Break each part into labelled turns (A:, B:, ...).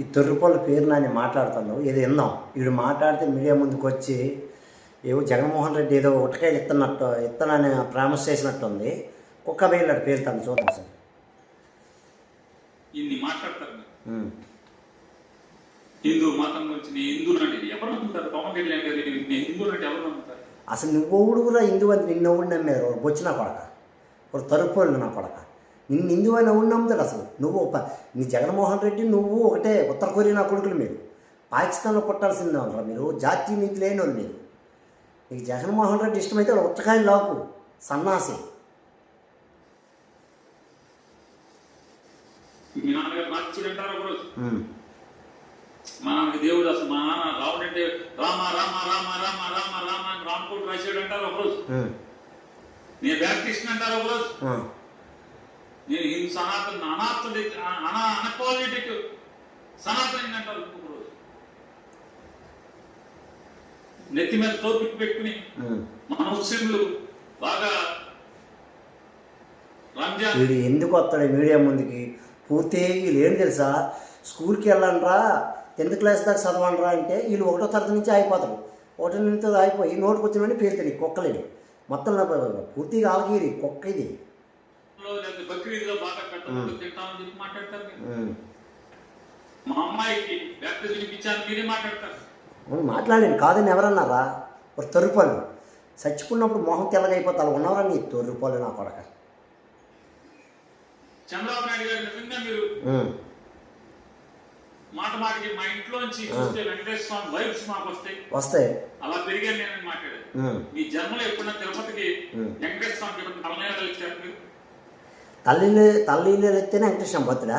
A: ఈ తొర్రుపల్లి పేరు నాని మాట్లాడుతున్నావు ఏదో విందాం. వీడు మాట్లాడితే మీడియా ముందుకు వచ్చి ఏవో జగన్మోహన్ రెడ్డి ఏదో ఉటకాయలు ఇత్తనని ప్రామిస్ చేసినట్టుంది. కుక్క వేళ్ళాడు పేరు తను చూద్దాం సార్.
B: ఇన్ని మాట్లాడతారు హిందూ మతం గురించి హిందూ అంటే ఎవరు నమ్ముతారు? పవన్ కళ్యాణ్ గారు హిందూ అంటే ఎవరు నమ్ముతారు?
A: అసలు నువ్వు కూడా హిందూ అని నిన్నెవడు నమ్మారు? ఒక బొచ్చి నా కొడక, ఒక తరుపులు నా కొడక, నిన్ను హిందూ అని ఎవడు నమ్ముతాడు? అసలు నువ్వు నీ జగన్మోహన్ రెడ్డి నువ్వు ఒకటే ఉత్తర కొరియా నా కొడుకులు. మీరు పాకిస్తాన్లో పుట్టాల్సిందే వాళ్ళరా, మీరు జాతీయ నీతి లేని వాళ్ళు. మీరు నీకు జగన్మోహన్ రెడ్డి ఇష్టమైతే వాళ్ళు ఉత్తకాయలు లాకు సన్నాసి.
B: మీ నాన్నగారు మార్చుడంటారు ఒకరోజు. మా నాన్నకి దేవుడు అసలు మా నాన్న రావుడు అంటే రామ రామ రామ రామ రామ రామ అని రామకోటి రాశాడు అంటారు ఒకరోజు. నేను బ్యాప్టిస్ట్ అంటారు ఒకరోజు. నేను హిందూ సనాతన అనపాలిటిక్ సనాతని అంటారు ఒకరోజు. నెత్తి మీద తోపిట్టు పెట్టుకుని మన ముస్లింలు బాగా రంజాన్.
A: వీడు ఎందుకు వస్తాడు మీడియా ముందుకి? పూర్తిగా వీళ్ళు ఏం తెలుసా, స్కూల్కి వెళ్ళండిరా, 10th క్లాస్ దాకా చదవండిరా అంటే వీళ్ళు 1వ తరగతి నుంచి అయిపోతారు. 1వ నుంచి అయిపోయి నోటుకు వచ్చినవన్నీ పేరుతాడు. కుక్కలేడు మొత్తం పూర్తిగా ఆలగిరి కుక్క ఇది.
B: బక్రీద్లో బాగా పెట్టకుండా తింటామని చెప్పి మాట్లాడతారు. మా అమ్మాయికి బ్యాప్టిజం ఇప్పించాను మీరే మాట్లాడతారు.
A: మాట్లాడండి కాదని ఎవరన్నారా? ఒక తొర్రుపల్లి చచ్చిపోయినప్పుడు మొహం తెల్లగైపోతా ఉన్నవరా నీ తొర్రుపల్లి నా కొడక.
B: చంద్రబాబు నాయుడు గారు నిజంగా మీరు మాట మాటకి మా ఇంట్లోంచి చూస్తే వెంకటేశ్వర స్వామి వైబ్స్ మాకు వస్తాయి. అలా పెరిగాను నేను మాట్లాడాను. మీ జన్మలో ఎప్పుడన్నా తిరుపతికి వెంకటేశ్వర స్వామికి ఎప్పుడు తలనీళ్ళు ఇచ్చారు మీరు?
A: తల్లిళ్ళు ఎత్తేనే వెంకటేశ్వరం బతుడా?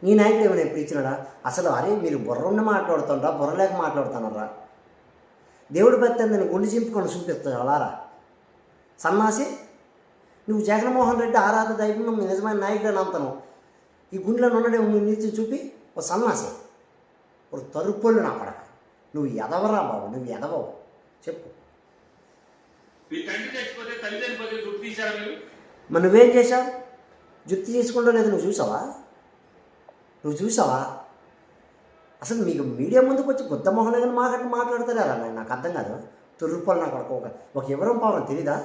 A: నీ నాయకుడు ఏమైనా ఎప్పుడు ఇచ్చినాడా? అసలు అరే మీరు బుర్ర ఉండి మాట్లాడుతుండ్రా, బుర్ర లేక మాట్లాడుతున్నారా? దేవుడు బతిని నేను గుండె చింపుకొని చూపిస్తాను అలారా సన్నాసి. నువ్వు జగన్మోహన్ రెడ్డి ఆరాధ దైవం నువ్వు నిజమైన నాయకుడు నమ్ముతాను. ఈ గుండెలో ఉన్నడే నువ్వు నిలిచి చూపి ఒక సన్నాసి, ఒక తరుపుళ్ళు నా పడక. నువ్వు ఎదవరా బాబు, నువ్వు ఎదవవు చెప్పు. మరి నువ్వేం చేశావు? జుత్తి చేసుకుంటూ లేదు, నువ్వు చూసావా? అసలు మీకు మీడియా ముందుకు వచ్చి గుద్దమోహన్ గారిని మాట్లాడతారా? నాకు అర్థం కాదు. తొర్రుపల్లి నాకు ఒక వివరం పావడం తెలీదా?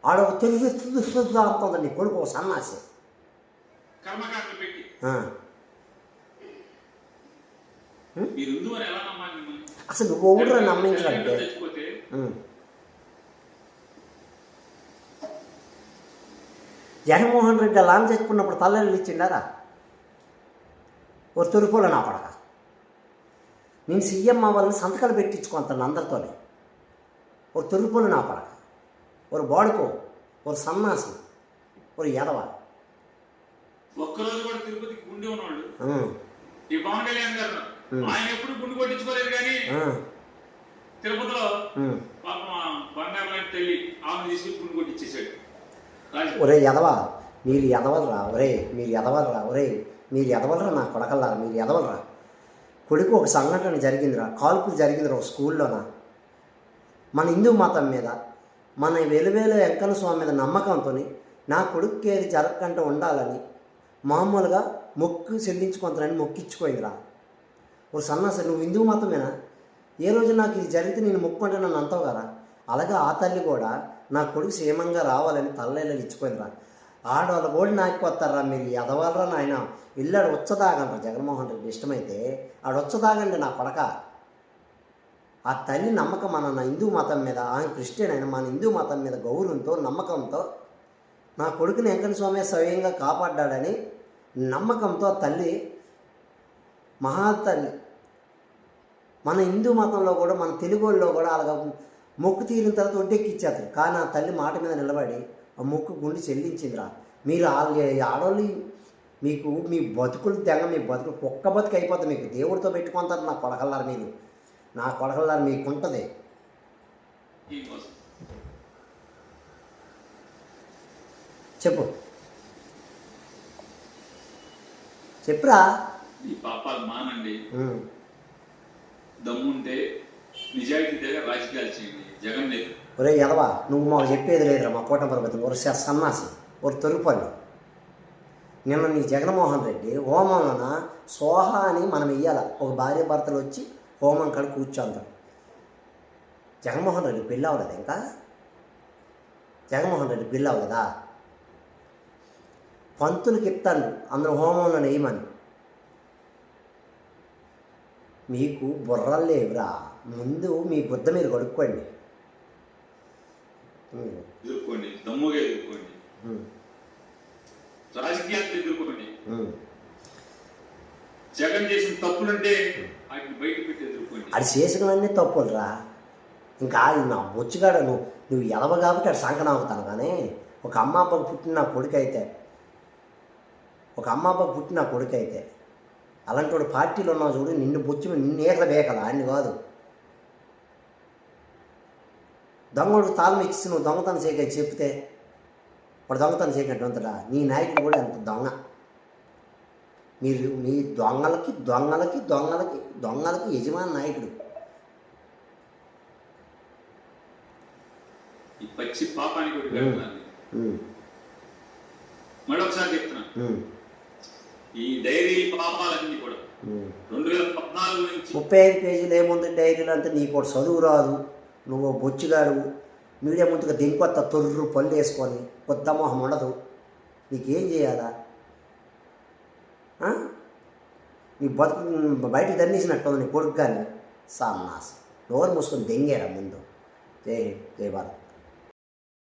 A: ఆడొక తెలుగు అంటుంది నీ కొడుకు ఒక సన్నాసి. అసలు నువ్వు ఊళ్ళో నమ్మించాలంటే జగన్మోహన్ రెడ్డి అలా చచ్చిపోయినప్పుడు తల్లెళ్ళు ఇచ్చిండారా? ఒక తొరుపులో నా పడక. నేను సీఎం అవ్వాలని సంతకాలు పెట్టించుకుంటాను అందరితో. ఒక తొరుపులో నా పడక, ఒక బాడుకో, ఒక సన్నాసి, ఒక ఎదవ.
B: ఒక్కరోజు కూడా తిరుపతికి గుండె ఉన్నవాళ్ళు ఈ పవన్ కళ్యాణ్ గారు ఆయన ఎప్పుడు గుండు కొట్టించుకోలేదు. కానీ తిరుపతిలో బంగారు లాంటి తల్లి ఆమెను తీసుకుని గుండు కొట్టించేసాడు.
A: ఒరే ఎదవా, మీరు ఎదవలరా, మీరు ఎదవలరా నా కొడకల్లారా, మీరు ఎదవలరా. కొడుకు ఒక సంఘటన జరిగిందిరా, కాల్పులు జరిగిందిరా ఒక స్కూల్లోన. మన హిందూ మతం మీద, మన వెలువేలు వెంకన్న స్వామి మీద నమ్మకంతో నా కొడుకు ఏది జరగకుండా ఉండాలని మామూలుగా మొక్కు చెల్లించుకుంటానని మొక్కిచ్చుకోయిందిరా. ఒక సన్నాసి, నువ్వు హిందూ మతమేనా? ఏ రోజు నాకు ఇది జరిగితే నేను మొక్కుంటే నన్ను అంటావు కదా. అలాగే ఆ తల్లి కూడా నా కొడుకు క్షేమంగా రావాలని తల్లెళ్ళు ఇచ్చిపోయిందిరా. ఆడవాళ్ళు కూడా నాకు వస్తారా? మీరు ఎదవాలరా నాయన. ఇల్లాడు వచ్చదాగంటారు జగన్మోహన్ రెడ్డి ఇష్టమైతే ఆడొచ్చదాగండి నా కొడక. ఆ తల్లి నమ్మకం మన హిందూ మతం మీద, ఆయన క్రిస్టియన్ అయినా మన హిందూ మతం మీద గౌరవంతో నమ్మకంతో నా కొడుకుని వెంకన్న స్వామి స్వయంగా కాపాడ్డాడని నమ్మకంతో తల్లి మహాతల్లి మన హిందూ మతంలో కూడా మన తెలుగు వాళ్ళలో కూడా అలాగ మొక్కు తీరిన తర్వాత ఒడ్డెక్కిచ్చేస్తారు. కానీ ఆ తల్లి మాట మీద నిలబడి ఆ మొక్కు గుండి చెల్లించిందిరా. మీరు ఆడవాళ్ళు మీకు మీ బతుకులు మీ బతుకులు కుక్క బతుకు అయిపోతుంది. మీకు దేవుడితో పెట్టుకుంటారు నా కొడకల్లారు. మీరు నా కొడకల్లారు మీకు ఉంటుంది. చెప్పురా.
B: ఈ పాపాలు మానండి. దమ్ముంటే నిజాయితీ దగ్గర రాజకీయాలు చేయండి. జగన్ లేదు.
A: ఒరే ఎదవా, నువ్వు మాకు చెప్పేది లేదురా. మా కోట పర్వతం ఒక సన్నాసి, ఒక తొరుపల్లి. నిన్న నీ జగన్మోహన్ రెడ్డి హోమంలోన సోహ అని మనం వెయ్యాల. ఒక భార్య భర్తలు వచ్చి హోమం కాడ కూర్చోంటారు. జగన్మోహన్ రెడ్డి పెళ్ళి అవ్వలేదు ఇంకా. జగన్మోహన్ రెడ్డి పెళ్ళి అవ్వలేదా? పంతులకి ఇస్తాను అందరూ హోమంలో వేయమని. మీకు బుర్రలు లేవురా. ముందు మీ బుద్ధ మీరు కడుక్కోండి.
B: ఎదుర్కోండి, దమ్ముగా ఎదుర్కోండి, రాజకీయాలు ఎదుర్కోండి. జగన్ చేసిన తప్పులుంటే వాటిని బయట పెట్టి ఎదుర్కోండి.
A: అది చేసినవన్నీ తప్పులురా. ఇంకా నా బొచ్చుగాడ నువ్వు ఎదవ కాబట్టి అది సంకనాగుతాను. కానీ ఒక అమ్మ అబ్బకు పుట్టిన కొడుకు అయితే అలాంటి వాడు పార్టీలో ఉన్నావు చూడు, నిన్ను బొచ్చు నిన్ను ఏకల బేకల అన్ని కాదు. దొంగడు తాళం ఇచ్చి నువ్వు దొంగతనం చేయకని చెప్తే వాడు దొంగతనం చేయకంటే అంతటా నీ నాయకుడు కూడా అంత దొంగ. మీరు మీ దొంగలకి యజమాని నాయకుడు.
B: ఈ పచ్చి పాపానికి ఒకటి పెడుతున్నాను. మరొకసారి చెప్తున్నా, ఈ డైరీ పాపాలన్నీ కూడా 2014 నుంచి
A: 35 పేజీలు ఏముంది డైరీలు అంతా. నీకు ఒకటి చదువు రాదు, నువ్వు బొచ్చుగాడు. మీడియా ముందుగా దింకొత్త తొర్రు పళ్ళు వేసుకొని కొత్త మొహం ఉండదు. నీకేం చేయాలా? నీ బతుకు బయటికి దండేసినట్టు నీ కొడుకు కానీ సన్నాస్. నోరు మూసుకొని దెంగేరా ముందు. జై భారత్.